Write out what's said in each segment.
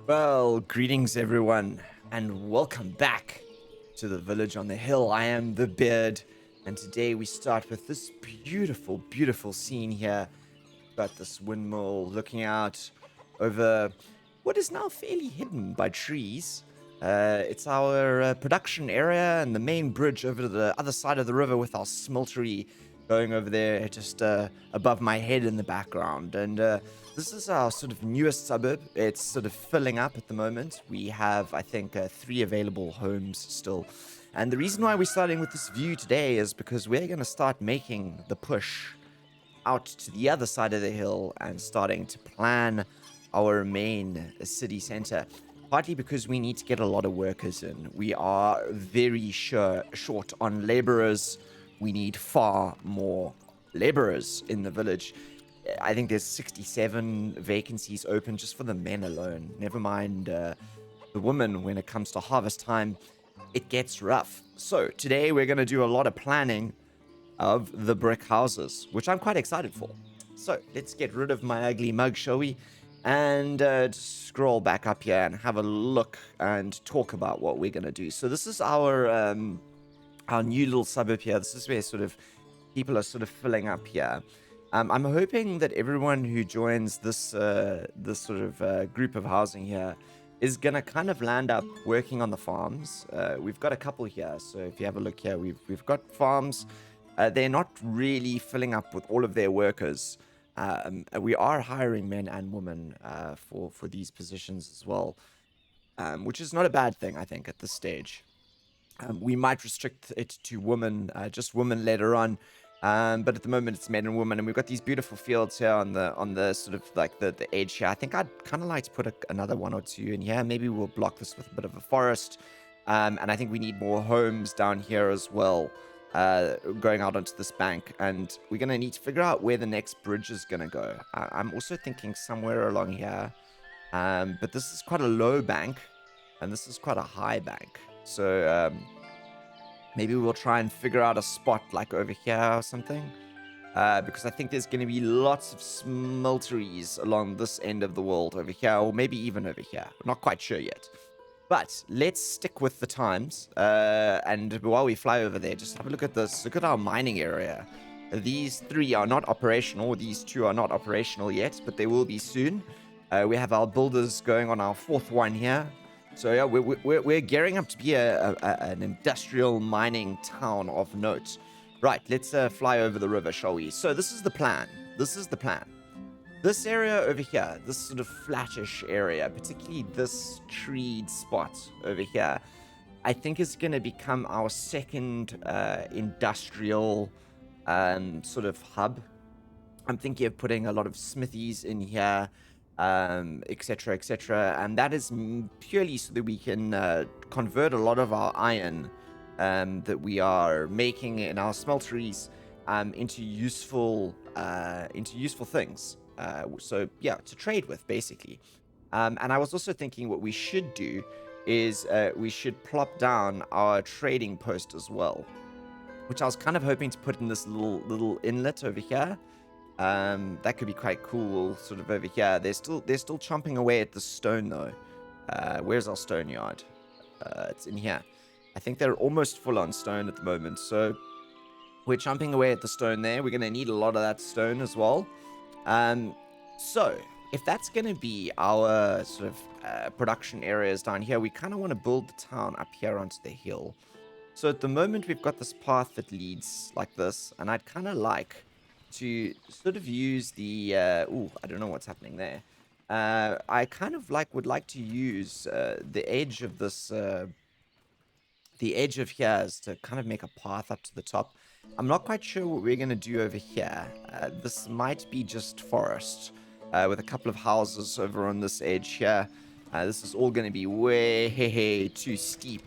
Well, greetings everyone, and welcome back to the village on the hill. I am the Beard, and today we start with this beautiful, beautiful scene here. Got this windmill looking out over what is now fairly hidden by trees. It's our production area and the main bridge over to the other side of the river with our smeltery going over there just above my head in the background. And this is our sort of newest suburb. It's sort of filling up at the moment. We have, I think, 3 available homes still. And the reason why we're starting with this view today is because we're going to start making the push out to the other side of the hill and starting to plan our main city center. Partly because we need to get a lot of workers in. We are very short on laborers. We need far more laborers in the village. I think there's 67 vacancies open just for the men alone. Never mind the women when it comes to harvest time. It gets rough. So today we're going to do a lot of planning of the brick houses, which I'm quite excited for. So let's get rid of my ugly mug, shall we? And just scroll back up here and have a look and talk about what we're going to do. So this is our new little suburb here. This is where sort of people are sort of filling up here. I'm hoping that everyone who joins this sort of group of housing here is going to kind of land up working on the farms. We've got a couple here. So if you have a look here, we've got farms. They're not really filling up with all of their workers. We are hiring men and women for these positions as well, which is not a bad thing, I think, at this stage. We might restrict it to women, just women later on, but at the moment it's men and women, and we've got these beautiful fields here on the sort of like the edge here. I think I'd kind of like to put another one or two in here. Maybe we'll block this with a bit of a forest, and I think we need more homes down here as well. Going out onto this bank, and we're going to need to figure out where the next bridge is going to go. I'm also thinking somewhere along here, but this is quite a low bank, and this is quite a high bank. So maybe we'll try and figure out a spot like over here or something, because I think there's going to be lots of smelteries along this end of the world over here, or maybe even over here. We're not quite sure yet. But let's stick with the times, and while we fly over there, just have a look at this. Look at our mining area. These 3 are not operational. These 2 are not operational yet, but they will be soon. We have our builders going on our 4th one here. So yeah, we're gearing up to be an industrial mining town of note. Right, let's fly over the river, shall we? So this is the plan. This area over here, this sort of flattish area, particularly this treed spot over here, I think is going to become our second industrial sort of hub. I'm thinking of putting a lot of smithies in here, etc., etc. And that is purely so that we can convert a lot of our iron that we are making in our smelteries into useful things. So yeah, to trade with basically. And I was also thinking what we should do is we should plop down our trading post as well, which I was kind of hoping to put in this little inlet over here. That could be quite cool, sort of over here. They're still chomping away at the stone though. Where's our stone yard? It's in here. I think they're almost full on stone at the moment, so we're chomping away at the stone there. We're going to need a lot of that stone as well. So if that's going to be our sort of production areas down here, we kind of want to build the town up here onto the hill. So at the moment we've got this path that leads like this, and I'd kind of like to sort of use the I don't know what's happening there. I kind of would like to use the edge of this the edge of here is to kind of make a path up to the top. I'm not quite sure what we're going to do over here. This might be just forest with a couple of houses over on this edge here. This is all going to be way too steep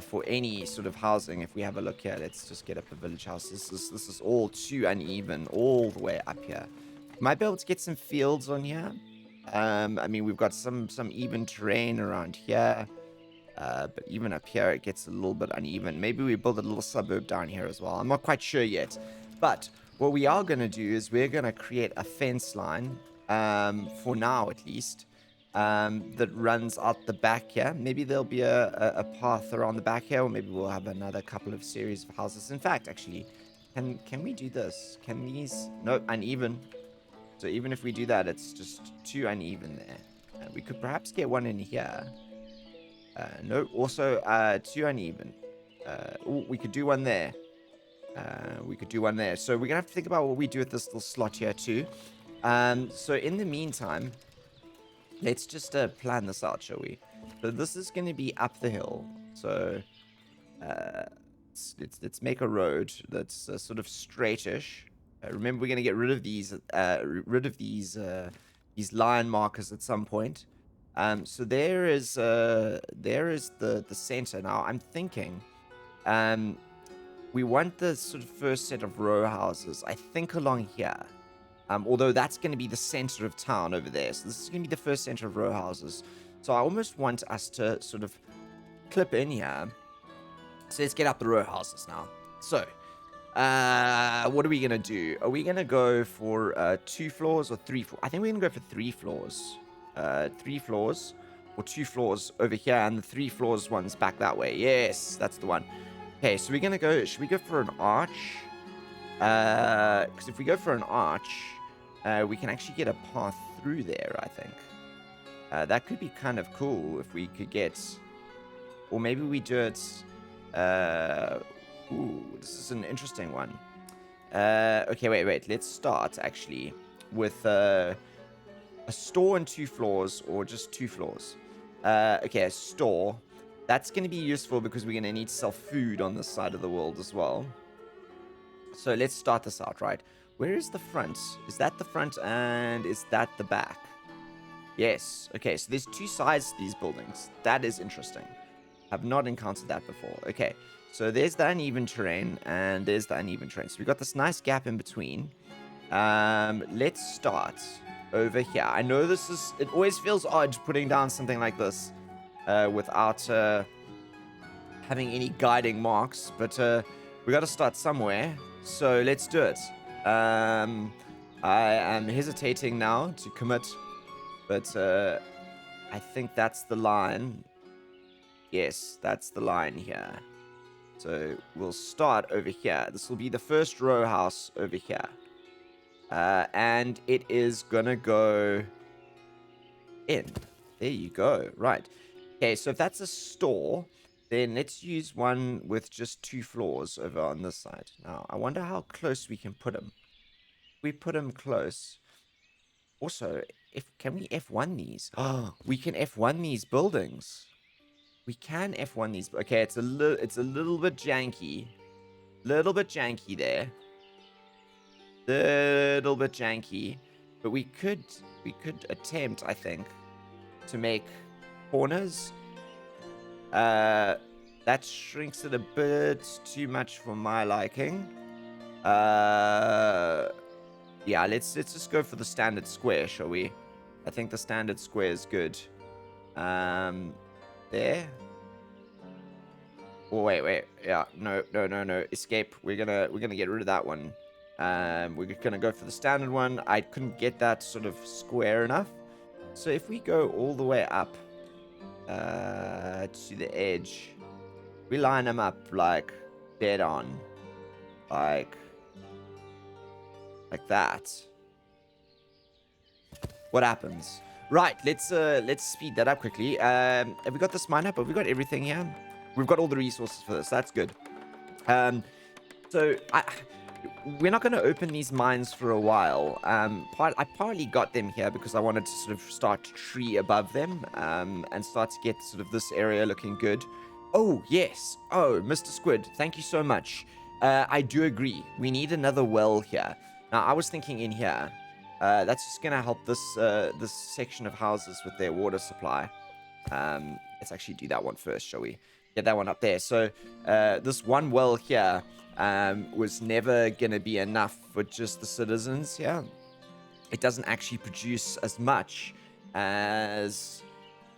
for any sort of housing. If we have a look here, let's just get up a village house. This is all too uneven all the way up here. Might be able to get some fields on here. I mean, we've got some even terrain around here. But even up here, it gets a little bit uneven. Maybe we build a little suburb down here as well. I'm not quite sure yet. But what we are going to do is we're going to create a fence line, for now at least, that runs out the back here. Maybe there'll be a path around the back here, or maybe we'll have another couple of series of houses. In fact, actually, can we do this? Can these... Nope, uneven. So even if we do that, it's just too uneven there. We could perhaps get one in here. No, also too uneven. Ooh, we could do one there. We could do one there. So we're going to have to think about what we do with this little slot here too. So in the meantime, let's just plan this out, shall we? So this is going to be up the hill. So let's make a road that's sort of straightish. Remember, we're going to get rid of these line markers at some point. So there is the center. Now I'm thinking, we want the sort of first set of row houses, I think, along here. Although that's going to be the center of town over there. So this is going to be the first center of row houses. So I almost want us to sort of clip in here. So let's get up the row houses now. So, what are we going to do? Are we going to go for 2 floors or 3 floors? I think we're going to go for 3 floors. 3 floors or 2 floors over here. And the 3 floors one's back that way. Yes, that's the one. Okay, so we're going to go... Should we go for an arch? Because if we go for an arch, we can actually get a path through there, I think. That could be kind of cool if we could get... Or maybe we do it... Ooh, this is an interesting one. Okay, wait. Let's start, actually, with a store and 2 floors, or just 2 floors. Okay, a store. That's going to be useful because we're going to need to sell food on this side of the world as well. So let's start this out, right? Where is the front? Is that the front and is that the back? Yes. Okay, so there's 2 sides to these buildings. That is interesting. I've not encountered that before. Okay, so there's the uneven terrain and there's the uneven terrain. So we've got this nice gap in between. Let's start over here. I know this is... It always feels odd putting down something like this without having any guiding marks, but we got to start somewhere. So let's do it. I am hesitating now to commit, but I think that's the line. Yes, that's the line here. So we'll start over here. This will be the first row house over here. And it is gonna go in. There you go. Right. Okay, so if that's a store, then let's use one with just 2 floors over on this side. Now, I wonder how close we can put them. If we put them close. Also, can we F1 these? Oh, we can F1 these buildings. We can F1 these. Okay, it's a little bit janky. Little bit janky there. Little bit janky. But we could attempt, I think, to make corners. That shrinks it a bit too much for my liking. Yeah, let's just go for the standard square, shall we? I think the standard square is good. There. Oh, wait. Yeah, no. Escape. We're gonna get rid of that one. We're gonna go for the standard one. I couldn't get that sort of square enough. So if we go all the way up to the edge, we line them up like dead on, like that. What happens? Right, let's speed that up quickly. Have we got this mine up? Have we got everything here? We've got all the resources for this. That's good. So we're not going to open these mines for a while. I partly got them here because I wanted to sort of start tree above them and start to get sort of this area looking good. Oh, yes. Oh, Mr. Squid, thank you so much. I do agree. We need another well here. Now, I was thinking in here, that's just going to help this section of houses with their water supply. Let's actually do that one first, shall we? Get that one up there. So this one well here was never going to be enough for just the citizens here. It doesn't actually produce as much as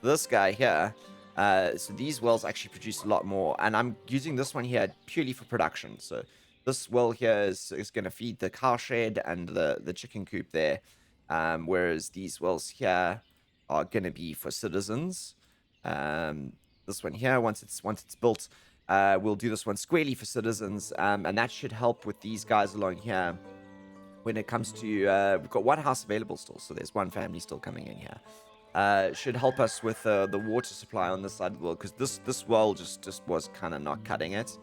this guy here. So these wells actually produce a lot more. And I'm using this one here purely for production. So this well here is going to feed the cow shed and the chicken coop there. Whereas these wells here are going to be for citizens. This one here, once it's built, we'll do this one squarely for citizens, and that should help with these guys along here. When it comes to, we've got one house available still, so there's one family still coming in here. Should help us with the water supply on this side of the world, because this well just was kind of not cutting it,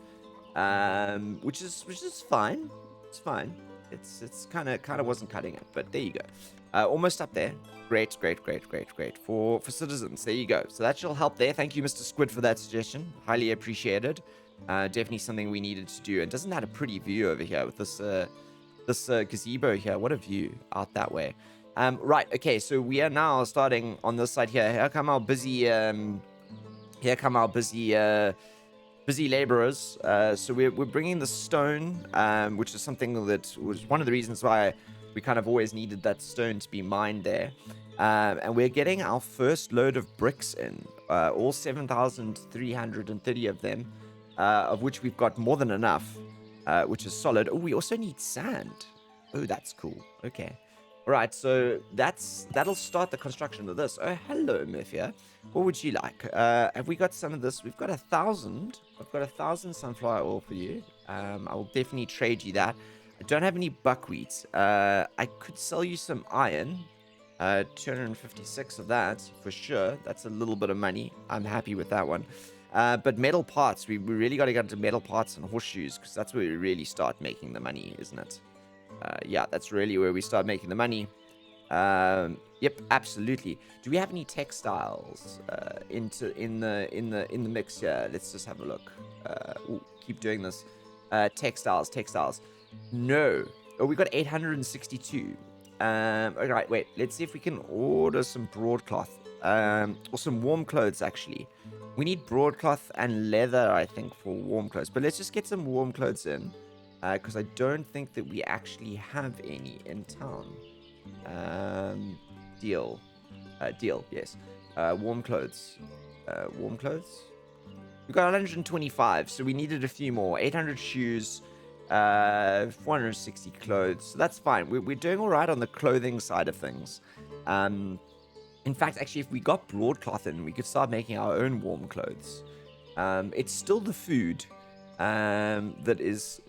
which is fine. It's fine. It's kind of wasn't cutting it, but there you go. Almost up there. Great for citizens. There you go. So that shall help there. Thank you, Mr. Squid, for that suggestion. Highly appreciated. Definitely something we needed to do. And doesn't that a pretty view over here with this gazebo here? What a view out that way. Right. Okay. So we are now starting on this side here. Here come our busy busy laborers. So we're bringing the stone, which is something that was one of the reasons why we kind of always needed that stone to be mined there. And we're getting our first load of bricks in, all 7,330 of them, of which we've got more than enough, which is solid. Oh, we also need sand. Oh, that's cool. Okay. All right, so that'll start the construction of this. Oh, hello, Murphia. What would you like? Have we got some of this? We've got 1,000. I've got 1,000 sunflower oil for you. I will definitely trade you that. I don't have any buckwheat. I could sell you some iron. 256 of that for sure. That's a little bit of money. I'm happy with that one. But metal parts, we really got to get into metal parts and horseshoes, because that's where we really start making the money, isn't it? Yeah, that's really where we start making the money. Yep, absolutely. Do we have any textiles in the mix here? Let's just have a look. Ooh, keep doing this. Textiles. No. Oh, we got 862. All right, wait. Let's see if we can order some broadcloth. Or some warm clothes, actually. We need broadcloth and leather, I think, for warm clothes. But let's just get some warm clothes in. Because I don't think that we actually have any in town. Deal, yes. Warm clothes. We got 125, so we needed a few more. 800 shoes, 460 clothes. So that's fine. We're doing all right on the clothing side of things. In fact, actually, if we got broadcloth in, we could start making our own warm clothes. It's still the food that is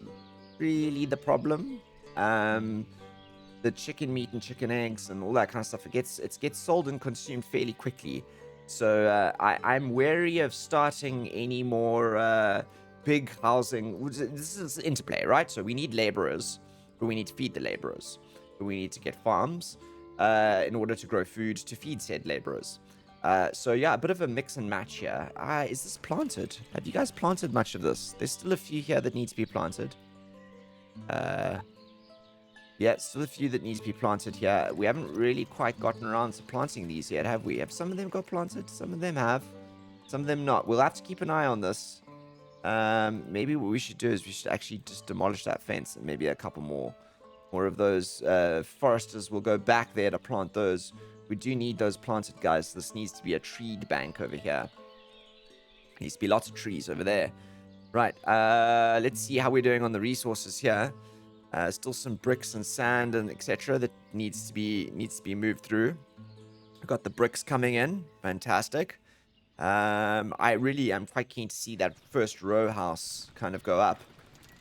really the problem. The chicken meat and chicken eggs and all that kind of stuff, it gets sold and consumed fairly quickly. So I'm wary of starting any more big housing. This is interplay, right? So we need laborers, but we need to feed the laborers. But we need to get farms in order to grow food to feed said laborers. So yeah, a bit of a mix and match here. Is this planted? Have you guys planted much of this? There's still a few here that need to be planted. Yeah, still a few that need to be planted here. We haven't really quite gotten around to planting these yet, have we? Have some of them got planted? Some of them have. Some of them not. We'll have to keep an eye on this. Maybe what we should do is we should actually just demolish that fence, and maybe a couple more of those foresters will go back there to plant those. We do need those planted, guys. This needs to be a treed bank over here. Needs to be lots of trees over there. Right, let's see how we're doing on the resources here. Still some bricks and sand and etc. that needs to be moved through. We've got the bricks coming in. Fantastic. I really am quite keen to see that first row house kind of go up.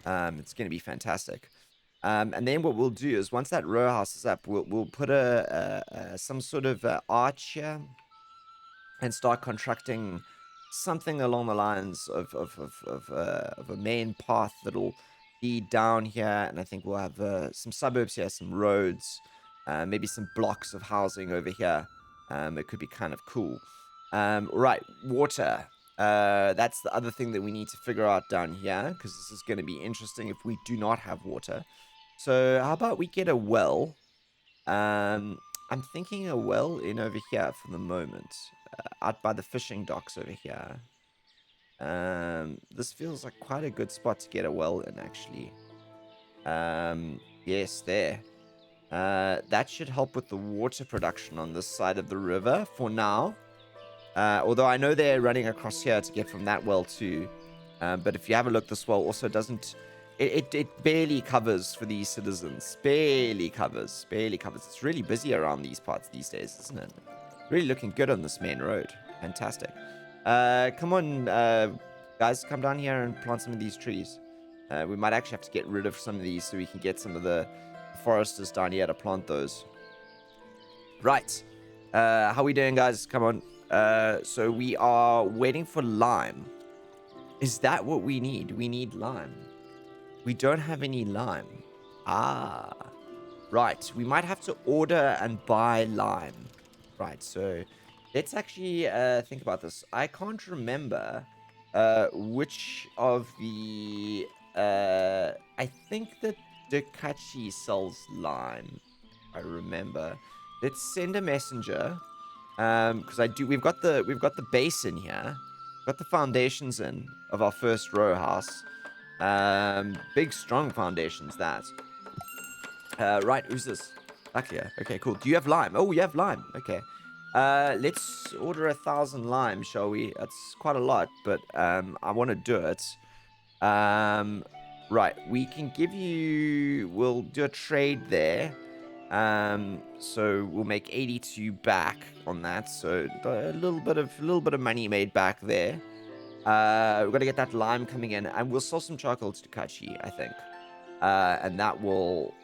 It's going to be fantastic. And then what we'll do is once that row house is up, we'll put some sort of arch here and start constructing something along the lines of a main path that'll lead down here, and I think we'll have some suburbs here, some roads, maybe some blocks of housing over here. It could be kind of cool. Right, water. That's the other thing that we need to figure out down here, because this is going to be interesting if we do not have water. So how about we get a well? I'm thinking a well in over here for the moment, out by the fishing docks over here. This feels like quite a good spot to get a well in, actually. Yes, there. That should help with the water production on this side of the river for now. Although I know they're running across here to get from that well too. But if you have a look, this well also doesn't... It barely covers for these citizens. Barely covers. It's really busy around these parts these days, isn't it? Really looking good on this main road. Fantastic. Come on, guys, come down here and plant some of these trees. We might actually have to get rid of some of these so we can get some of the foresters down here to plant those. Right. How are we doing, guys? Come on. So we are waiting for lime. Is that what we need? We need lime. We don't have any lime. Ah. Right. We might have to order and buy lime. Right. So let's actually think about this. I can't remember which of the... I think that Dukachi sells lime. I remember. Let's send a messenger. Because we've got the base in here. Got the foundations in of our first row house. Big strong foundations that. Right, who's this? Back here. Okay, cool. Do you have lime? Oh, you have lime. Okay. Let's order 1,000 lime, shall we? That's quite a lot, but I want to do it. Right, we can give you... We'll do a trade there. So we'll make 82 back on that. So a little bit of money made back there. We've got to get that lime coming in, and we'll sell some charcoal to Kachi, I think. And that will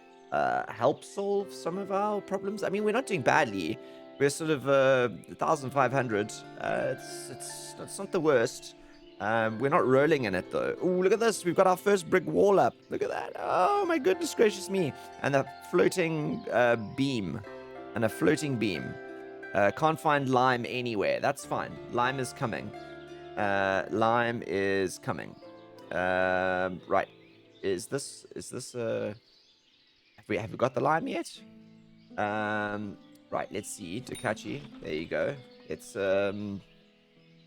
help solve some of our problems. I mean, we're not doing badly. We're sort of 1,500. It's not the worst. We're not rolling in it, though. Ooh, look at this. We've got our first brick wall up. Look at that. Oh, my goodness gracious me. And a floating beam. And a floating beam. Can't find lime anywhere. That's fine. Lime is coming. Lime is coming. Right. Is this have we got the lime yet? Right, let's see. Dukachi. There you go. Let's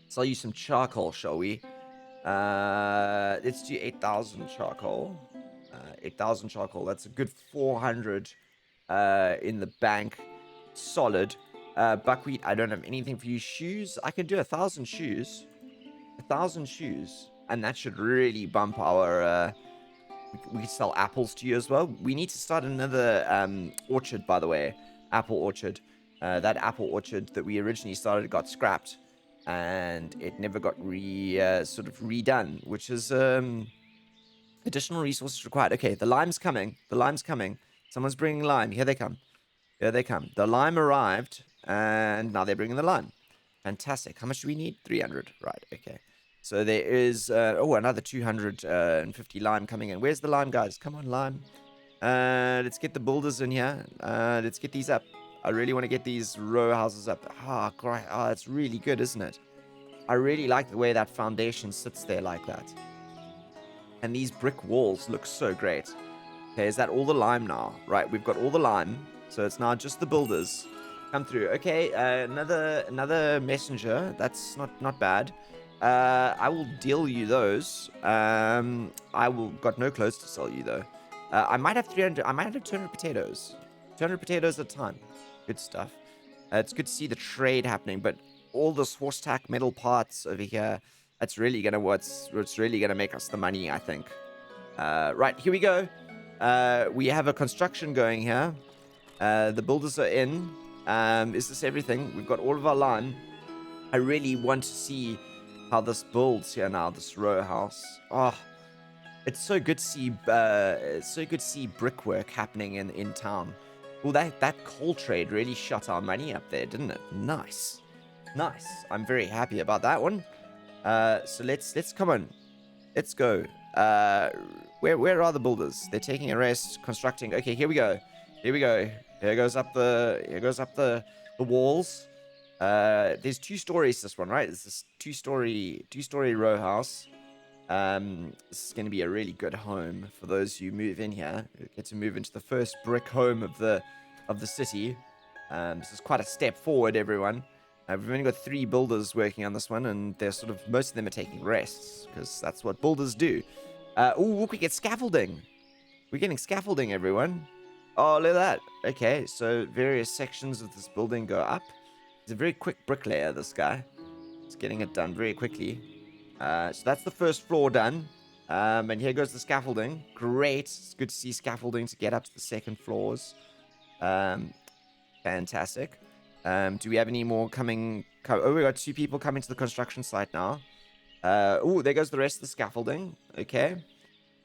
sell you some charcoal, shall we? Let's do 8,000 charcoal. 8,000 charcoal. That's a good 400 in the bank. Solid. Buckwheat, I don't have anything for you. Shoes, I can do 1,000 shoes. 1,000 shoes. And that should really bump our... we can sell apples to you as well. We need to start another orchard, by the way. Apple orchard. That apple orchard that we originally started got scrapped. And it never got sort of redone, which is additional resources required. Okay, the lime's coming. The lime's coming. Someone's bringing lime. Here they come. Here they come. The lime arrived, and now they're bringing the lime. Fantastic. How much do we need? 300. Right, okay. So there is, another 250 lime coming in. Where's the lime, guys? Come on, lime. Let's get the builders in here. Let's get these up. I really want to get these row houses up. Ah, great. Ah, it's really good, isn't it? I really like the way that foundation sits there like that. And these brick walls look so great. Okay, is that all the lime now? Right, we've got all the lime. So it's now just the builders. Come through. Okay, another messenger. That's not bad. I will deal you those. Got no clothes to sell you though. I might have 300. I might have 200 potatoes. 200 potatoes at a time. Good stuff. It's good to see the trade happening, but all this horse tack metal parts over here, that's really gonna what's really gonna make us the money, I think. Right, here we go. We have a construction going here. The builders are in. Is this everything? We've got all of our lime. I really want to see how this builds here now, this row house. Oh, it's so good to see brickwork happening in town. Well, that coal trade really shot our money up there, didn't it? Nice. Nice. I'm very happy about that one. So let's come on. Let's go. Where are the builders? They're taking a rest, constructing. Okay, here we go. Here we go. Here goes up the walls. There's 2 stories this one, right? It's this two-story row house. This is going to be a really good home for those who move in here. You get to move into the first brick home of the city. This is quite a step forward, everyone. We've only got 3 builders working on this one, and they're most of them are taking rests because that's what builders do. Look, we get scaffolding. We're getting scaffolding, everyone. Oh, look at that. Okay, so various sections of this building go up. He's a very quick bricklayer, this guy. He's getting it done very quickly. So that's the first floor done. And here goes the scaffolding. Great. It's good to see scaffolding to get up to the second floors. Fantastic. Do we have any more coming? Oh, we got 2 people coming to the construction site now. Oh, there goes the rest of the scaffolding. Okay.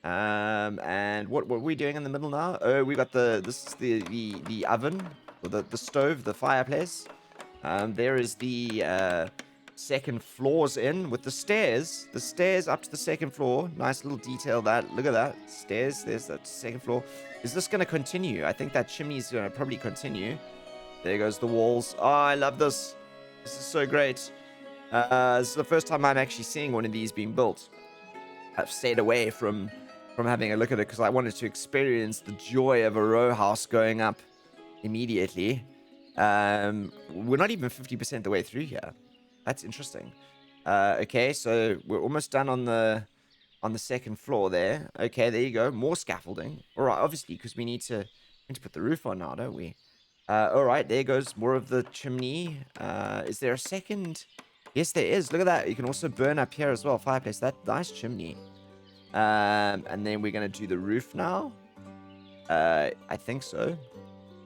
And what are we doing in the middle now? Oh, we got this is the oven, or the stove, the fireplace. There is the second floors in with the stairs. The stairs up to the second floor. Nice little detail that. Look at that. Stairs. There's that second floor. Is this going to continue? I think that chimney's going to probably continue. There goes the walls. Oh, I love this. This is so great. This is the first time I'm actually seeing one of these being built. I've stayed away from having a look at it because I wanted to experience the joy of a row house going up immediately. We're not even 50% the way through here. That's interesting. Okay, so we're almost done on the second floor there. Okay, there you go. More scaffolding. All right, obviously because we need to put the roof on now, don't we? All right, there goes more of the chimney. Is there a second? Yes, there is. Look at that. You can also burn up here as well. Fireplace. That nice chimney. And then we're gonna do the roof now. I think so.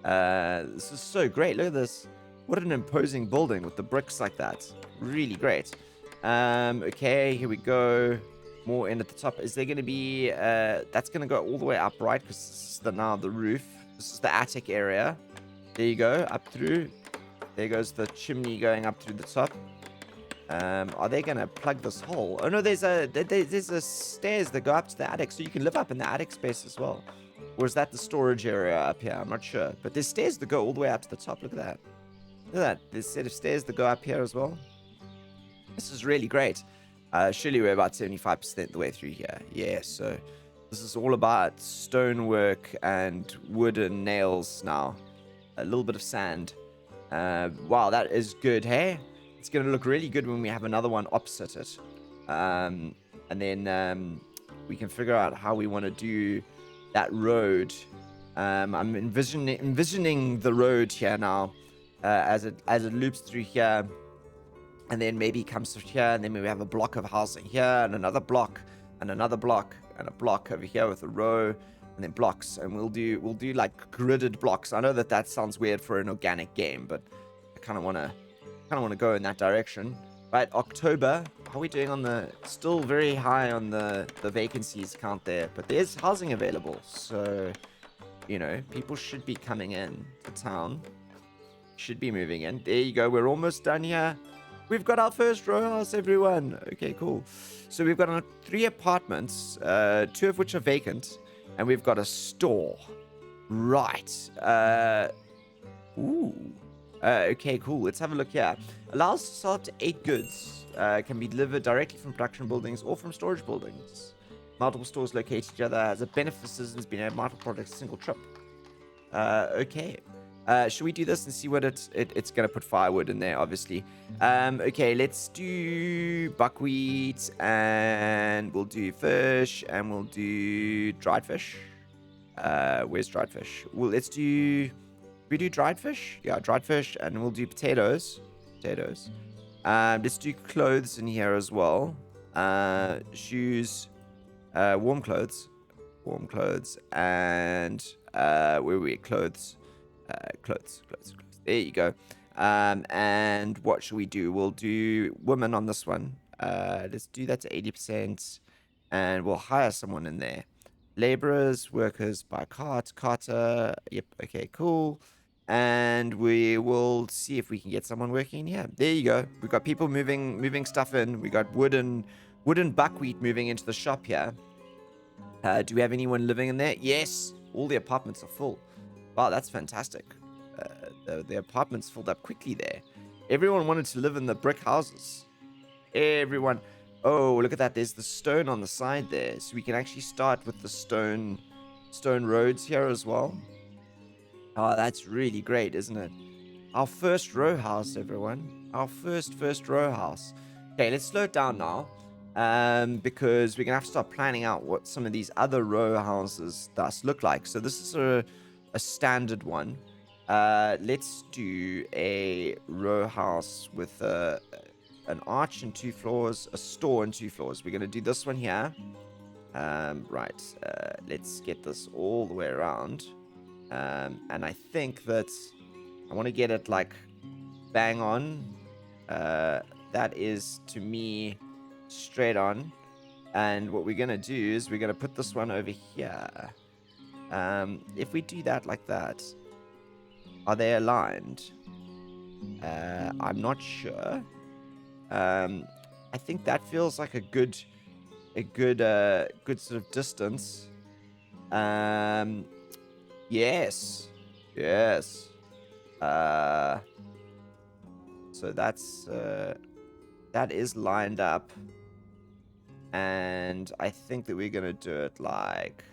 This is so great. Look at this. What an imposing building with the bricks like that. Really great. Okay, here we go. More in at the top. Is there gonna be? That's gonna go all the way up, right? Because this is now the roof. This is the attic area. There you go, up through. There goes the chimney going up through the top. Are they gonna plug this hole? Oh no, there's a stairs that go up to the attic, so you can live up in the attic space as well. Or is that the storage area up here? I'm not sure. But there's stairs that go all the way up to the top. Look at that. Look at that. There's a set of stairs that go up here as well. This is really great. Surely we're about 75% the way through here. Yeah, so this is all about stonework and wood and nails now. A little bit of sand. Wow, that is good, hey? It's going to look really good when we have another one opposite it. And then we can figure out how we want to do that road. I'm envisioning the road here now as it loops through here. And then maybe comes through here. And then we have a block of housing here and another block and another block and a block over here with a row. And then blocks. And we'll do like gridded blocks. I know that sounds weird for an organic game, but I kind of want to go in that direction. Right, October. How are we doing on the... Still very high on the vacancies count there. But there's housing available. So, you know, people should be coming in to town. Should be moving in. There you go. We're almost done here. We've got our first row house, everyone. Okay, cool. So we've got 3 apartments, 2 of which are vacant. And we've got a store. Right. Okay, cool. Let's have a look here. Allows to sell up to 8 goods. Can be delivered directly from production buildings or from storage buildings. Multiple stores locate each other. As a benefit for citizens being able to multiple products a single trip. Okay. Should we do this and see what it's going to put firewood in there, obviously. Okay, let's do buckwheat, and we'll do fish, and we'll do dried fish. Where's dried fish? Well, let's do... We do dried fish? Yeah, dried fish, and we'll do potatoes. Let's do clothes in here as well. Shoes, warm clothes, and where are we? Clothes. There you go. And what should we do? We'll do women on this one. Let's do that to 80%, and we'll hire someone in there. Laborers, workers by cart, carter. Yep. Okay. Cool. And we will see if we can get someone working in here. There you go. We've got people moving stuff in. We got wood and buckwheat moving into the shop here. Do we have anyone living in there? Yes. All the apartments are full. Wow, that's fantastic. The apartments filled up quickly there. Everyone wanted to live in the brick houses. Everyone. Oh, look at that. There's the stone on the side there. So we can actually start with the stone roads here as well. Oh, that's really great, isn't it? Our first row house, everyone. Our first row house. Okay, let's slow it down now. Because we're going to have to start planning out what some of these other row houses thus look like. So this is a standard one. Let's do a row house with an arch and 2 floors, a store and 2 floors. We're going to do this one here. Right. Let's get this all the way around. And I think that I want to get it like bang on. That is, to me, straight on. And what we're going to do is we're going to put this one over here. If we do that like that, are they aligned? I'm not sure. I think that feels like a good sort of distance. Yes. So that is lined up, and I think that we're gonna do it like,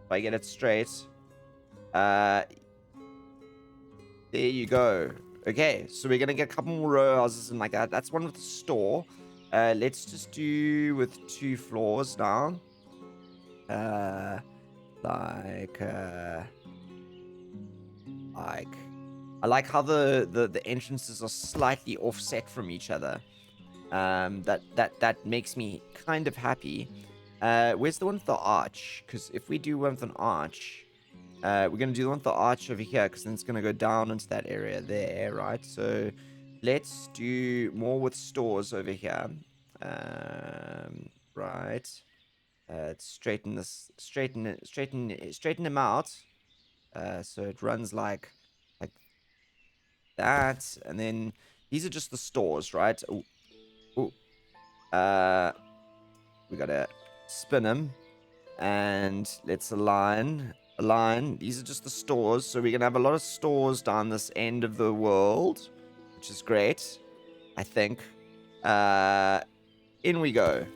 if I get it straight, there you go. Okay, so we're gonna get a couple more row houses and like that. That's one with the store. Let's just do with 2 floors now. Like I like how the entrances are slightly offset from each other. That makes me kind of happy. Where's the one with the arch? Because if we do one with an arch, we're gonna do the one with the arch over here, because then it's gonna go down into that area there, right? So let's do more with stores over here. Right. Straighten them out. So it runs like that, and then these are just the stores, right? Ooh. We gotta spin them, and let's align. These are just the stores, so we're gonna have a lot of stores down this end of the world, which is great, I think. In we go.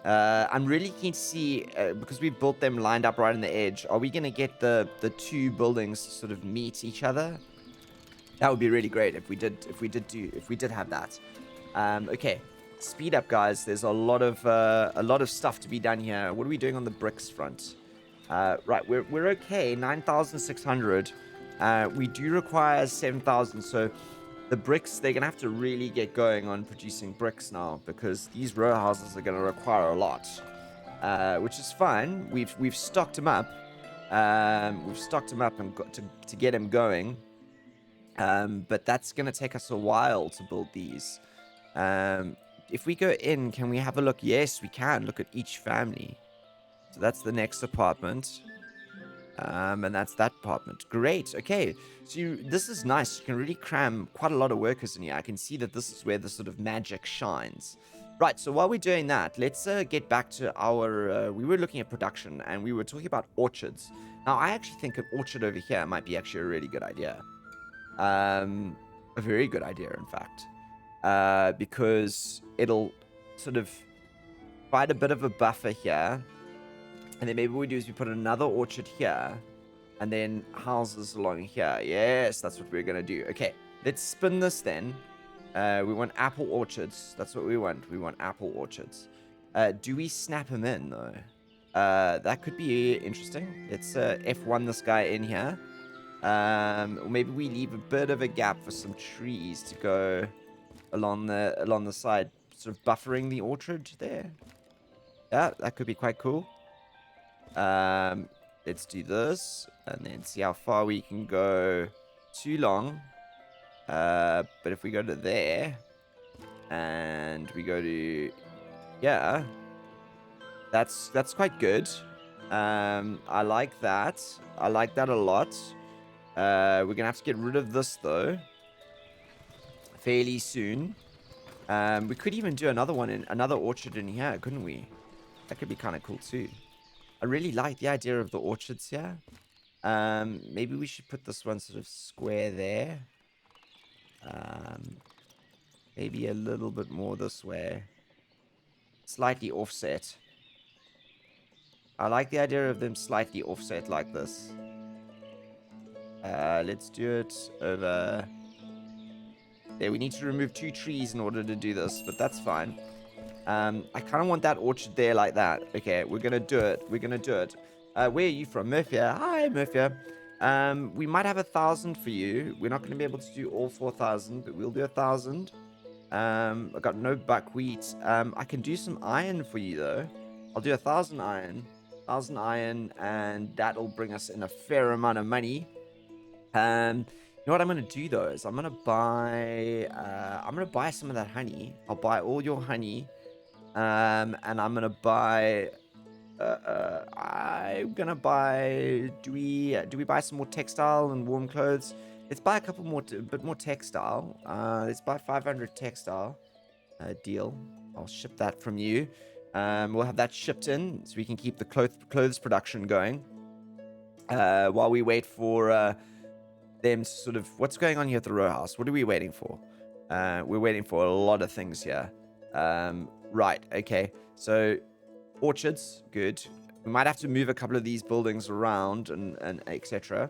I'm really keen to see, because we've built them lined up right on the edge, are we going to get the 2 buildings sort of meet each other? That would be really great if we did have that. Okay, speed up, guys. There's a lot of stuff to be done here. What are we doing on the bricks front? Right, we're okay. 9,600. We do require 7,000, so the bricks, they're gonna have to really get going on producing bricks now, because these row houses are gonna require a lot, which is fine. We've stocked them up. And got to get them going. But that's gonna take us a while to build these. If we go in, can we have a look? Yes, we can. Look at each family. So that's the next apartment. And that's that apartment. Great. Okay. So this is nice. You can really cram quite a lot of workers in here. I can see that this is where the sort of magic shines. Right. So while we're doing that, let's get back to our... we were looking at production, and we were talking about orchards. Now, I actually think an orchard over here might be actually a really good idea. A very good idea, in fact. Because it'll sort of provide a bit of a buffer here. And then maybe what we do is we put another orchard here, and then houses along here. Yes, that's what we're going to do. Okay, let's spin this then. We want apple orchards. That's what we want. We want apple orchards. Do we snap them in, though? That could be interesting. Let's F1 this guy in here. Or maybe we leave a bit of a gap for some trees to go along the side, sort of buffering the orchard there. Yeah, that could be quite cool. Let's do this, and then see how far we can go. Too long. But if we go to there, and we go to... Yeah. That's quite good. I like that. I like that a lot. We're gonna have to get rid of this, though, fairly soon. We could even do another orchard in here, couldn't we? That could be kind of cool, too. I really like the idea of the orchards here. Maybe we should put this one sort of square there. Maybe a little bit more this way. Slightly offset. I like the idea of them slightly offset like this. Let's do it over... There, we need to remove 2 trees in order to do this, but that's fine. I kind of want that orchard there like that. Okay, we're gonna do it. Where are you from? Murphia. Hi, Murphia. We might have 1,000 for you. We're not going to be able to do all 4,000, but we'll do 1,000. I got no buckwheat. I can do some iron for you, though. I'll do 1,000 iron. 1,000 iron, and that'll bring us in a fair amount of money. You know what I'm gonna do though is I'm gonna buy some of that honey. I'll buy all your honey, and I'm gonna buy. I'm gonna buy. Do we buy some more textile and warm clothes? Let's buy a couple more, a bit more textile. Let's buy 500 textile. Deal. I'll ship that from you. We'll have that shipped in so we can keep the clothes production going. While we wait for them to sort of, what's going on here at the row house? What are we waiting for? We're waiting for a lot of things here. Right. Okay. So orchards, good. We might have to move a couple of these buildings around and etc.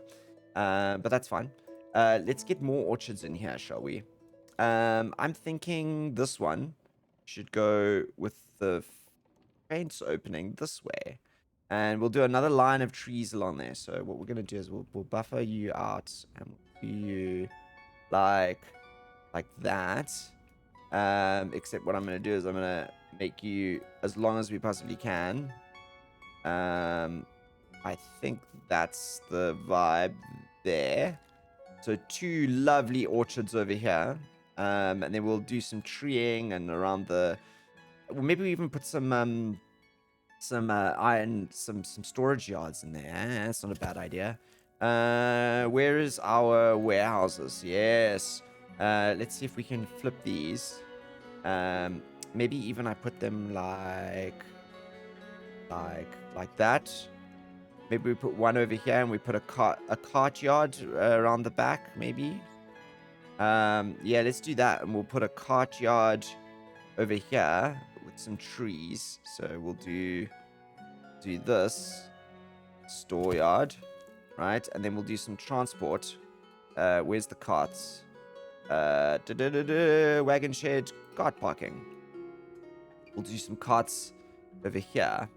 But that's fine. Let's get more orchards in here, shall we? I'm thinking this one should go with the fence opening this way. And we'll do another line of trees along there. So what we're going to do is we'll buffer you out and we'll do you like that. Except what I'm going to do is I'm going to make you as long as we possibly can. I think that's the vibe there. So 2 lovely orchards over here. And then we'll do some treeing and around the... Well, maybe we even put some iron, some storage yards in there. That's not a bad idea. Where is our warehouses? Yes. Let's see if we can flip these. Maybe even I put them like that. Maybe we put one over here and we put a cart yard around the back, maybe. Yeah, let's do that. And we'll put a cart yard over here with some trees. So we'll do this store yard, right? And then we'll do some transport. Where's the carts? Wagon shed, cart parking. We'll do some carts over here.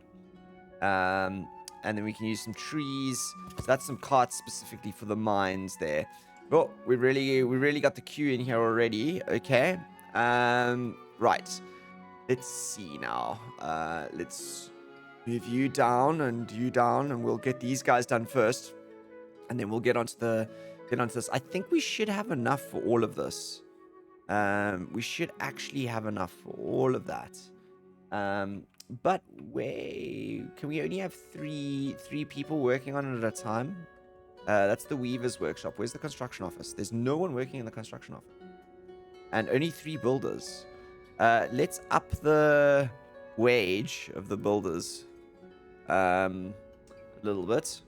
And then we can use some trees. So that's some carts specifically for the mines there. Oh, we really got the queue in here already. Okay. Right. Let's see now. Let's move you down, and we'll get these guys done first. And then we'll get onto this. I think we should have enough for all of this. We should actually have enough for all of that. But can we only have three people working on it at a time? That's the weaver's workshop. Where's the construction office? There's no one working in the construction office. And only 3 builders. Let's up the wage of the builders a little bit.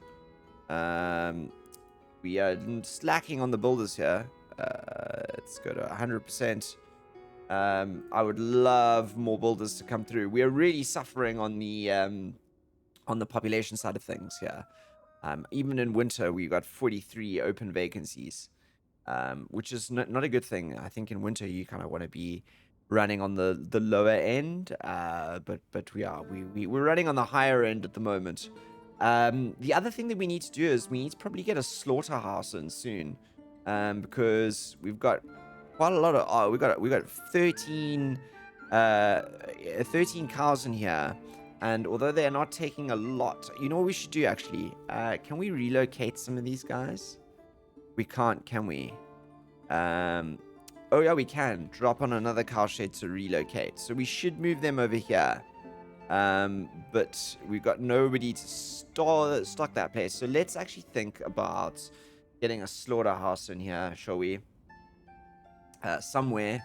We are slacking on the builders here. Let's go to 100%. I would love more builders to come through. We are really suffering on the population side of things here. Even in winter, we got 43 open vacancies, which is not a good thing. I think in winter you kind of want to be running on the lower end, but we're running on the higher end at the moment. The other thing that we need to do is we need to probably get a slaughterhouse in soon, because we've got quite a lot of we got 13 cows in here, and although they're not taking a lot, you know what we should do actually? Can we relocate some of these guys? We can't, can we? Oh yeah, we can drop on another cow shed to relocate, so we should move them over here. But we've got nobody to stock that place, so let's actually think about getting a slaughterhouse in here, shall we? Somewhere,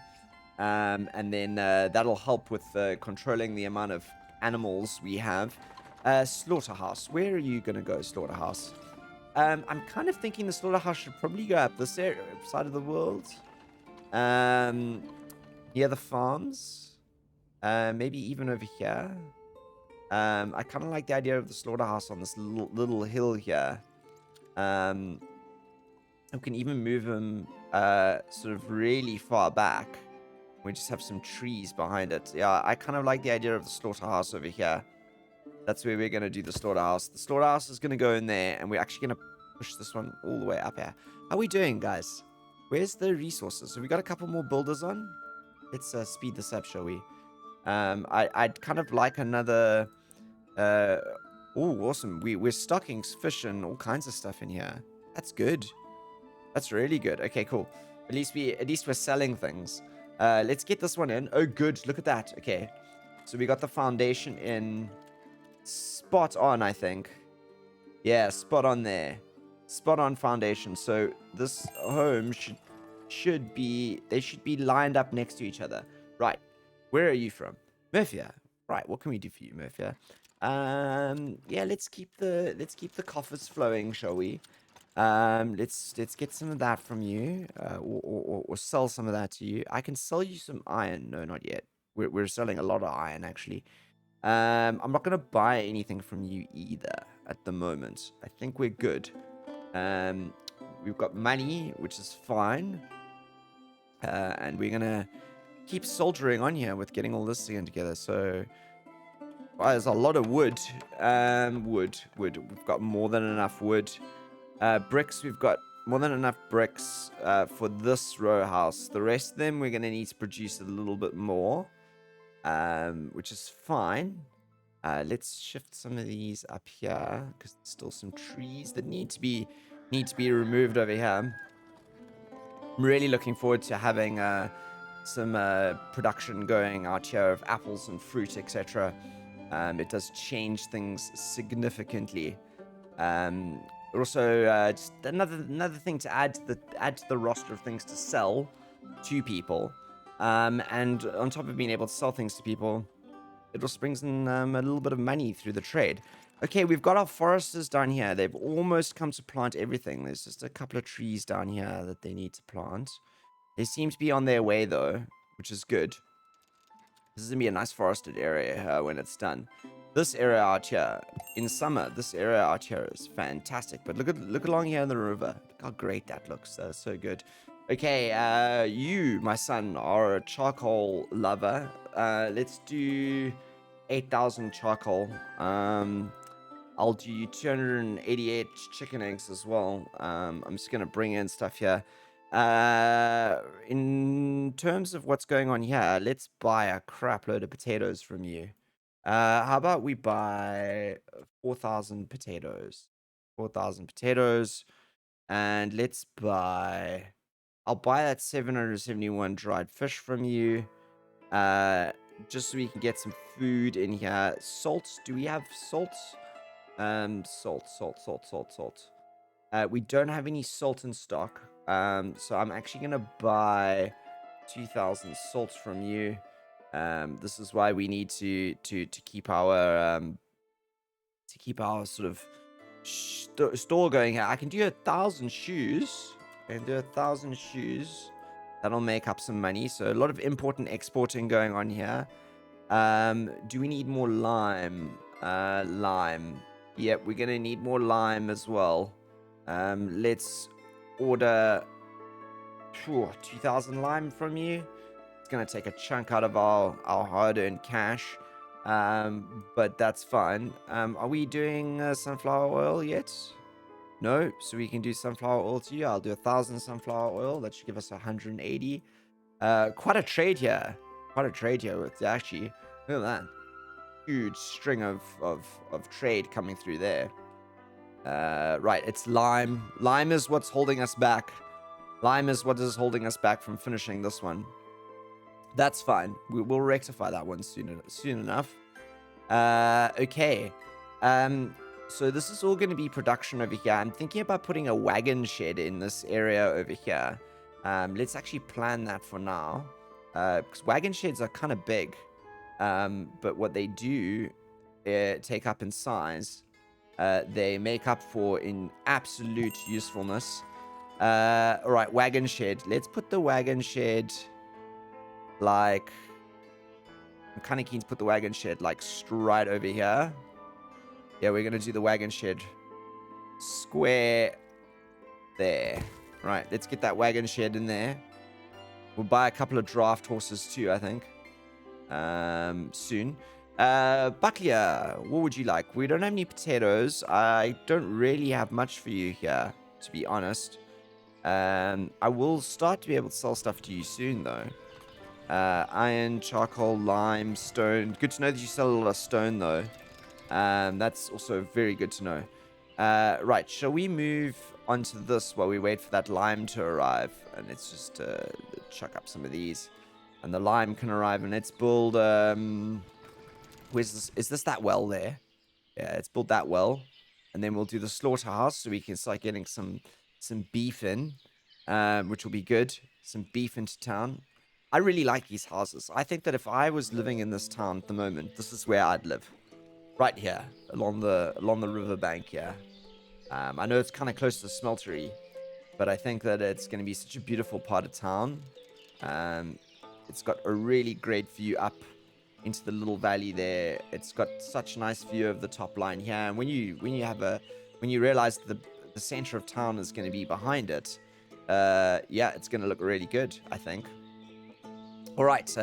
and then that'll help with controlling the amount of animals we have. Slaughterhouse, where are you gonna go, slaughterhouse? I'm kind of thinking the slaughterhouse should probably go up this side of the world, near the farms, maybe even over here. I kind of like the idea of the slaughterhouse on this little hill here. We can even move them sort of really far back. We just have some trees behind it. Yeah, I kind of like the idea of the slaughterhouse over here. That's where we're going to do the slaughterhouse. The slaughterhouse is going to go in there, and we're actually going to push this one all the way up here. How are we doing, guys? Where's the resources? So we got a couple more builders on. Let's speed this up, shall we? I'd kind of like another... oh, awesome. We're stocking fish and all kinds of stuff in here. That's good. That's really good. Okay, cool. At least we're selling things. Let's get this one in. Oh, good. Look at that. Okay. So we got the foundation in spot on, I think. Yeah, spot on there. Spot on foundation. So this home should be lined up next to each other. Right. Where are you from? Murphia. Right, what can we do for you, Murphia? Yeah, let's keep the coffers flowing, shall we? Let's get some of that from you, or sell some of that to you. I can sell you some iron. No, not yet. We're selling a lot of iron actually. I'm not gonna buy anything from you either at the moment. I think we're good. We've got money, which is fine. And we're gonna keep soldiering on here with getting all this thing together. So there's a lot of wood. Wood. We've got more than enough wood. Bricks, we've got more than enough bricks for this row house. The rest of them, we're gonna need to produce a little bit more, which is fine. Let's shift some of these up here because there's still some trees that need to be removed over here. I'm really looking forward to having some production going out here of apples and fruit, etc. It does change things significantly. Also, just another thing to add to the roster of things to sell to people, and on top of being able to sell things to people, it also brings in a little bit of money through the trade. Okay, we've got our foresters down here. They've almost come to plant everything. There's just a couple of trees down here that they need to plant. They seem to be on their way, though, which is good. This is going to be a nice forested area when it's done. This area out here, in summer, this area out here is fantastic. But look along here in the river. Look how great that looks. That's so good. Okay, you, my son, are a charcoal lover. Let's do 8,000 charcoal. I'll do you 288 chicken eggs as well. I'm just going to bring in stuff here. In terms of what's going on here, let's buy a crap load of potatoes from you. How about we buy 4,000 potatoes? 4,000 potatoes. And let's buy... I'll buy that 771 dried fish from you. Just so we can get some food in here. Salt. Do we have salt? Salt. We don't have any salt in stock. So I'm actually gonna buy 2,000 salt from you. This is why we need to keep our sort of store going here. I can do 1,000 shoes. I can do 1,000 shoes. That'll make up some money. So a lot of import and exporting going on here. Do we need more lime? Lime. Yep, we're gonna need more lime as well. Let's order 2,000 lime from you. It's gonna take a chunk out of our hard-earned cash, but that's fine. Are we doing sunflower oil yet? No, so we can do sunflower oil to you. I'll do 1,000 sunflower oil. That should give us 180. Quite a trade here. With actually. Look at that. Huge string of trade coming through there. Right, it's lime. Lime is what's holding us back. Lime is what is holding us back from finishing this one. That's fine. We'll rectify that one soon enough. Okay. So this is all going to be production over here. I'm thinking about putting a wagon shed in this area over here. Let's actually plan that for now. Because wagon sheds are kind of big. But what they do take up in size, they make up for in absolute usefulness. Alright, wagon shed. Let's put the wagon shed like... I'm kind of keen to put the wagon shed like straight over here. Yeah, we're going to do the wagon shed square there. Right, let's get that wagon shed in there. We'll buy a couple of draft horses too, I think. Soon. Buckler, what would you like? We don't have any potatoes. I don't really have much for you here, to be honest. I will start to be able to sell stuff to you soon, though. Iron, charcoal, lime, stone. Good to know that you sell a lot of stone, though. That's also very good to know. Right, shall we move onto this while we wait for that lime to arrive. And let's just chuck up some of these. And the lime can arrive. And let's build... where's this? Is this that well there? Yeah, let's build that well. And then we'll do the slaughterhouse so we can start getting some beef in. Which will be good. Some beef into town. I really like these houses. I think that if I was living in this town at the moment, this is where I'd live. Right here, along the riverbank here. I know it's kind of close to the smeltery, but I think that it's going to be such a beautiful part of town. It's got a really great view up into the little valley there. It's got such a nice view of the top line here. And when you realize the center of town is going to be behind it, yeah, it's going to look really good, I think. All right.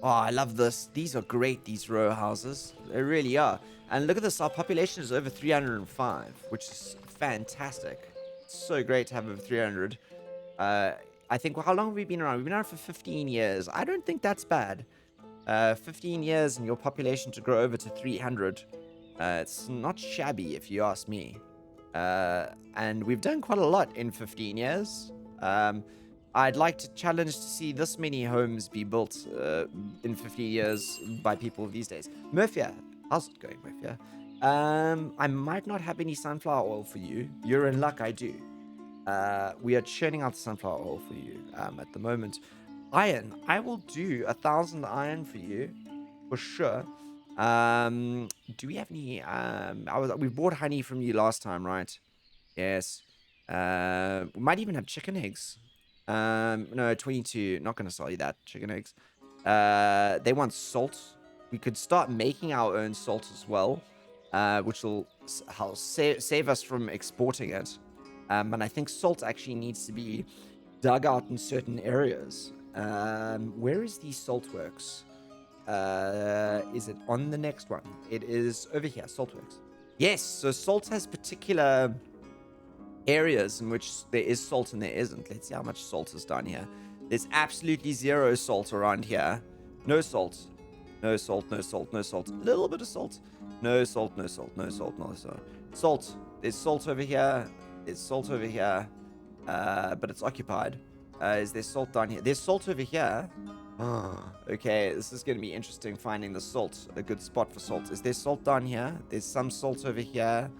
Oh, I love this. These are great, these row houses. They really are. And look at this. Our population is over 305, which is fantastic. It's so great to have over 300. I think, well, how long have we been around? We've been around for 15 years. I don't think that's bad. 15 years and your population to grow over to 300. It's not shabby, if you ask me. And we've done quite a lot in 15 years. I'd like to challenge to see this many homes be built in 50 years by people these days. Murphia, how's it going, Murphia? I might not have any sunflower oil for you. You're in luck, I do. We are churning out sunflower oil for you at the moment. Iron, I will do 1,000 iron for you, for sure. Do we have any... we bought honey from you last time, right? Yes. We might even have chicken eggs. No, 22. Not going to sell you that. Chicken eggs. They want salt. We could start making our own salt as well, which will help save us from exporting it. And I think salt actually needs to be dug out in certain areas. Where is the salt works? Is it on the next one? It is over here, Saltworks. Yes, so salt has particular areas in which there is salt and there isn't. Let's see how much salt is down here. There's absolutely zero salt around here. No salt. No salt, no salt, no salt. A little bit of salt. No salt, no salt, no salt, no salt. Salt. There's salt over here. There's salt over here. But it's occupied. Is there salt down here? There's salt over here. Okay, this is going to be interesting finding the salt. A good spot for salt. Is there salt down here? There's some salt over here.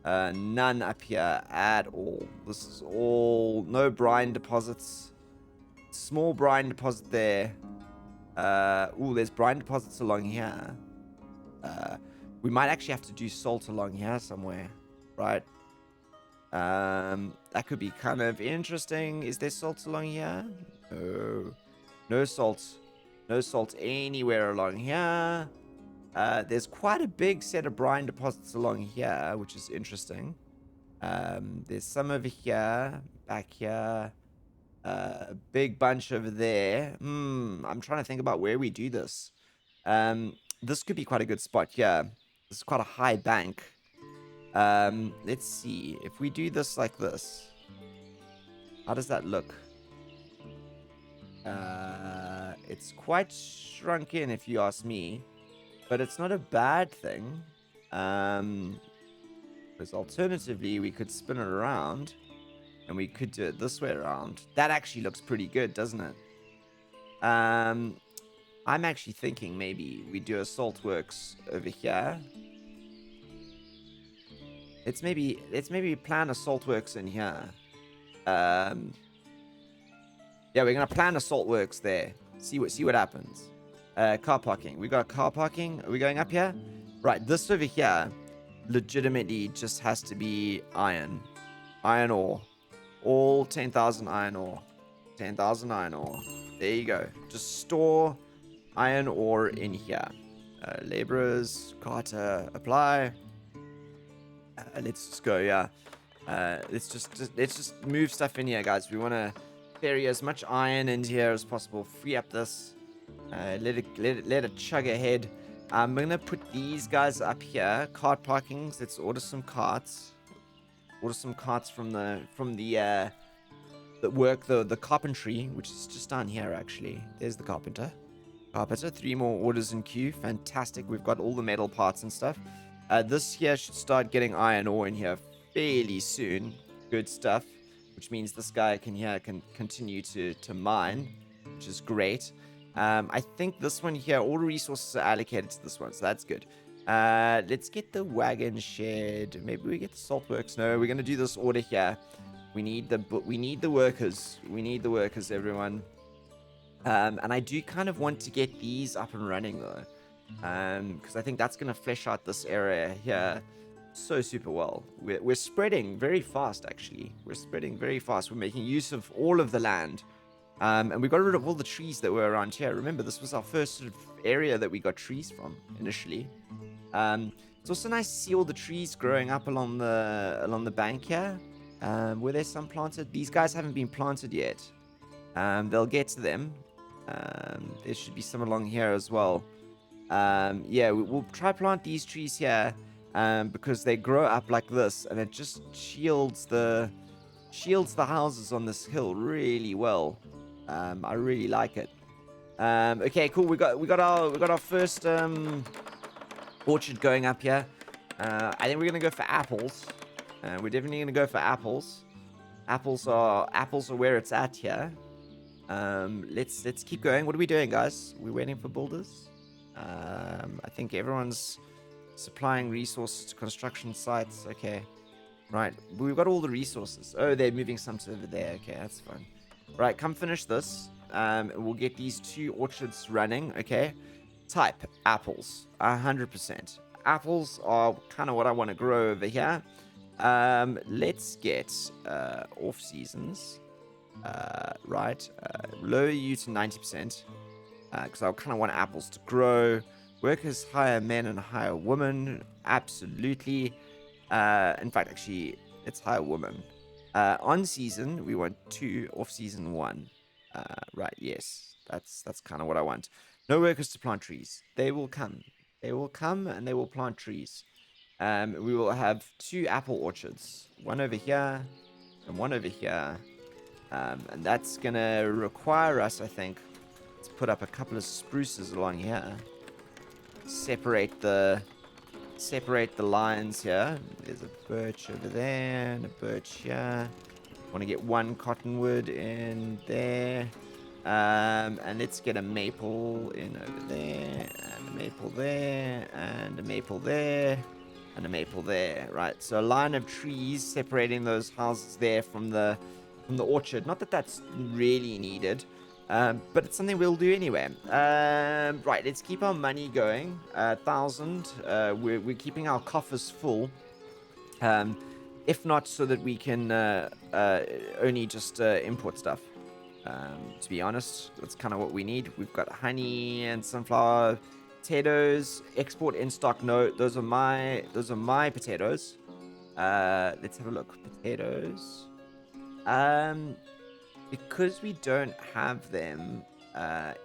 None up here at all. This is all... No brine deposits. Small brine deposit there. Ooh, there's brine deposits along here. We might actually have to do salt along here somewhere. Right? That could be kind of interesting. Is there salt along here? No. No salt. No salt anywhere along here. There's quite a big set of brine deposits along here, which is interesting. There's some over here, back here. A big bunch over there. I'm trying to think about where we do this. This could be quite a good spot here. This is quite a high bank. Let's see. If we do this like this, how does that look? It's quite shrunken if you ask me, but it's not a bad thing. Because alternatively, we could spin it around and we could do it this way around. That actually looks pretty good, doesn't it? I'm actually thinking maybe we do a saltworks over here. Let's maybe plan a saltworks in here. Yeah, we're gonna plan a saltworks there. See what happens. Car parking. We got car parking. Are we going up here? Right, this over here legitimately just has to be iron. Iron ore. All 10,000 iron ore. 10,000 iron ore. There you go. Just store iron ore in here. Laborers, carter, apply. Let's just go, yeah. Let's just move stuff in here, guys. We want to ferry as much iron into here as possible. Free up this. Let it chug ahead. I'm gonna put these guys up here. Cart parkings. Let's order some carts. Order some carts from the carpentry, which is just down here actually. There's the carpenter. 3 more orders in queue. Fantastic. We've got all the metal parts and stuff. This here should start getting iron ore in here fairly soon. Good stuff. Which means this guy can continue to mine, which is great. I think this one here, all the resources are allocated to this one, so that's good. Let's get the wagon shed. Maybe we get the salt works. No, we're gonna do this order here. We need the workers. We need the workers, everyone. And I do kind of want to get these up and running though, because I think that's gonna flesh out this area here so super well. We're spreading very fast, actually. We're spreading very fast. We're making use of all of the land. And we got rid of all the trees that were around here. Remember, this was our first sort of area that we got trees from initially. It's also nice to see all the trees growing up along the bank here. Were there some planted? These guys haven't been planted yet. They'll get to them. There should be some along here as well. Yeah, we'll try plant these trees here. Because they grow up like this, and it just shields the houses on this hill really well. I really like it. Okay, cool. We got our first orchard going up here. I think we're gonna go for apples. We're definitely gonna go for apples. Apples are where it's at here. Let's keep going. What are we doing, guys? We're waiting for builders. I think everyone's supplying resources to construction sites. Okay. Right. We've got all the resources. Oh, they're moving some to over there. Okay, that's fine. Right, come finish this. We'll get these 2 orchards running. Okay. Type apples. 100%. Apples are kind of what I want to grow over here. Let's get off seasons. Right. Lower you to 90%. Because I kind of want apples to grow. Workers hire men and hire women. Absolutely. In fact, actually, it's hire women. On season, we want 2. Off season, 1. Right, yes. That's kind of what I want. No workers to plant trees. They will come. They will come and they will plant trees. We will have 2 apple orchards. One over here and one over here. And that's going to require us, I think, to put up a couple of spruces along here. Separate the lines here. There's a birch over there and a birch here. Want to get 1 cottonwood in there. And let's get a maple in over there, and a maple there, and a maple there, and a maple there. Right, so a line of trees separating those houses there from the orchard. Not that that's really needed. But it's something we'll do anyway. Right, let's keep our money going. 1,000. We're keeping our coffers full. If not, so that we can only just import stuff. To be honest, that's kind of what we need. We've got honey and sunflower, potatoes. Export in stock. No, those are my potatoes. Let's have a look. Potatoes. Because we don't have them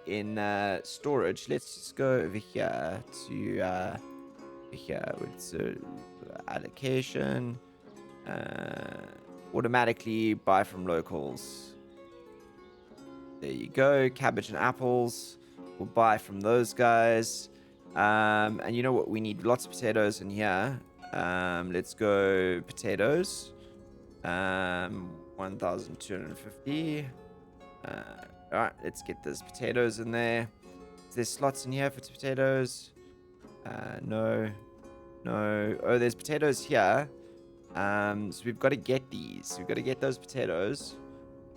in storage, let's just go over here to with allocation. Automatically buy from locals. There you go. Cabbage and apples. We'll buy from those guys. And you know what? We need lots of potatoes in here. Let's go potatoes. 1,250. Alright, let's get those potatoes in there. Is there slots in here for potatoes? No. Oh, there's potatoes here. So we've got to get these. We've got to get those potatoes.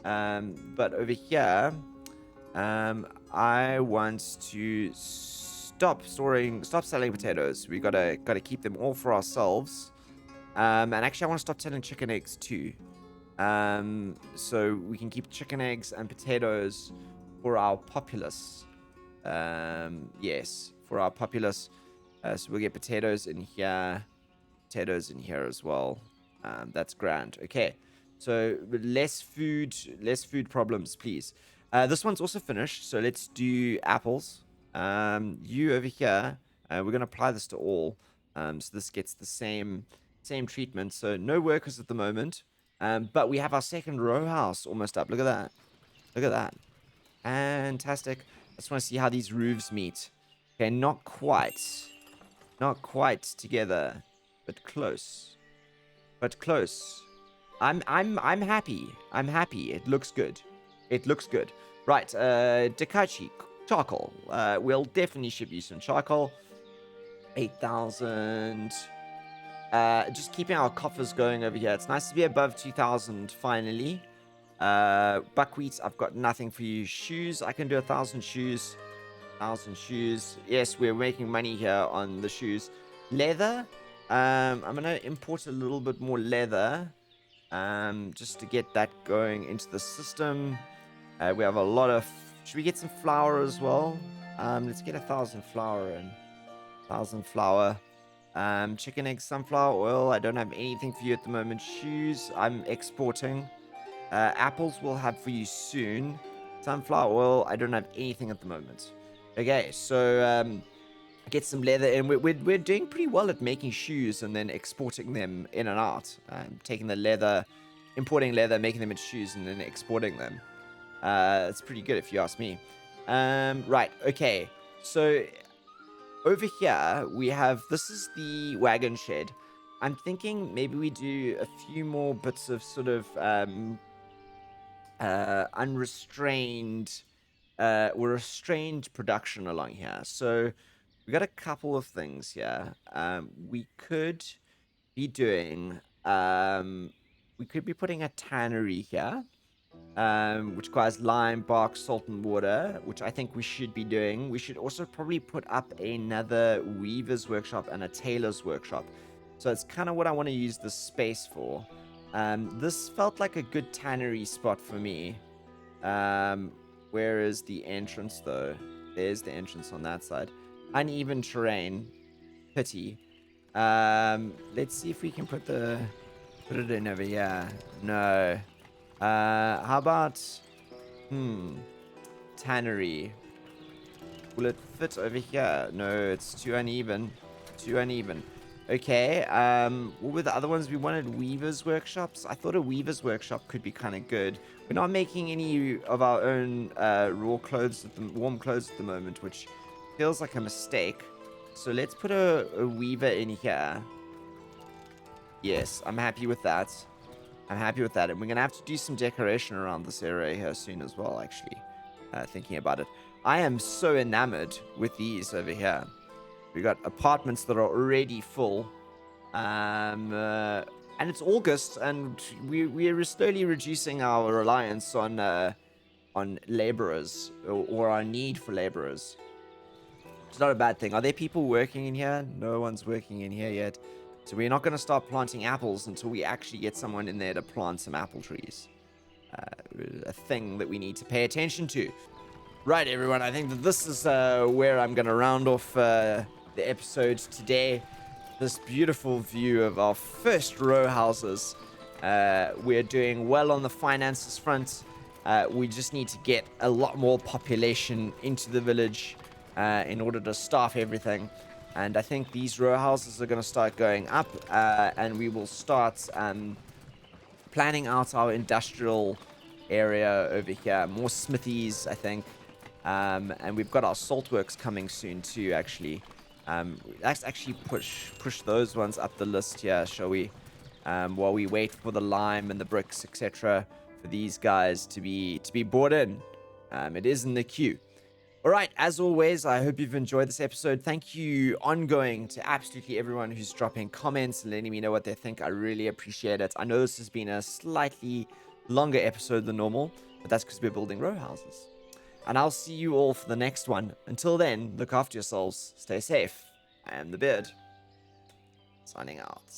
But over here, I want to stop selling potatoes. We gotta keep them all for ourselves. And actually, I want to stop selling chicken eggs too. So we can keep chicken eggs and potatoes for our populace. Yes, for our populace. So we'll get potatoes in here as well. That's grand. Okay, so less food problems, please. This one's also finished, so let's do apples. You over here, we're gonna apply this to all. So this gets the same treatment. So no workers at the moment. But we have our second row house almost up. Look at that. Look at that. Fantastic. I just want to see how these roofs meet. Okay, not quite. Not quite together, but close. But close. I'm happy. I'm happy. It looks good. It looks good. Right, Dakachi, charcoal. We'll definitely ship you some charcoal. 8,000. Just keeping our coffers going over here. It's nice to be above 2,000 finally. Buckwheat, I've got nothing for you. Shoes, I can do 1,000 shoes. 1,000 shoes. Yes, we're making money here on the shoes. Leather, I'm gonna import a little bit more leather, just to get that going into the system. We have a lot of. Should we get some flour as well? Let's get 1,000 flour in. 1,000 flour. Chicken, egg, sunflower oil. I don't have anything for you at the moment. Shoes, I'm exporting. Apples we'll have for you soon. Sunflower oil, I don't have anything at the moment. Okay, so get some leather in. We're doing pretty well at making shoes and then exporting them in and out. Taking the leather, importing leather, making them into shoes, and then exporting them. It's pretty good if you ask me. Right, okay. So over here we have, this is the wagon shed. I'm thinking maybe we do a few more bits of sort of unrestrained or restrained production along here. So we got a couple of things here. We could be doing we could be putting a tannery here, which requires lime, bark, salt, and water, which I think we should be doing. We should also probably put up another weaver's workshop and a tailor's workshop. So it's kind of what I want to use this space for. This felt like a good tannery spot for me. Where is the entrance, though? There's the entrance on that side. Uneven terrain. Pity. Let's see if we can put it in over here. No. How about tannery? Will it fit over here? No, it's too uneven. Too uneven. Okay, what were the other ones? We wanted weavers' workshops. I thought a weaver's workshop could be kind of good. We're not making any of our own warm clothes at the moment, which feels like a mistake. So let's put a weaver in here. Yes, I'm happy with that. I'm happy with that. And we're going to have to do some decoration around this area here soon as well, actually. Thinking about it. I am so enamored with these over here. We got apartments that are already full. And it's August, and we're slowly reducing our reliance on laborers, or our need for laborers. It's not a bad thing. Are there people working in here? No one's working in here yet. So we're not going to start planting apples until we actually get someone in there to plant some apple trees. A thing that we need to pay attention to. Right, everyone. I think that this is where I'm going to round off the episode today. This beautiful view of our first row houses. We're doing well on the finances front. We just need to get a lot more population into the village in order to staff everything. And I think these row houses are going to start going up, and we will start planning out our industrial area over here. More smithies, I think. And we've got our salt works coming soon too, actually. Let's actually push those ones up the list here, shall we? While we wait for the lime and the bricks, etc., for these guys to be brought in. It is in the queue. All right, as always, I hope you've enjoyed this episode. Thank you ongoing to absolutely everyone who's dropping comments and letting me know what they think. I really appreciate it. I know this has been a slightly longer episode than normal, but that's because we're building row houses. And I'll see you all for the next one. Until then, look after yourselves. Stay safe. I am the Beard. Signing out.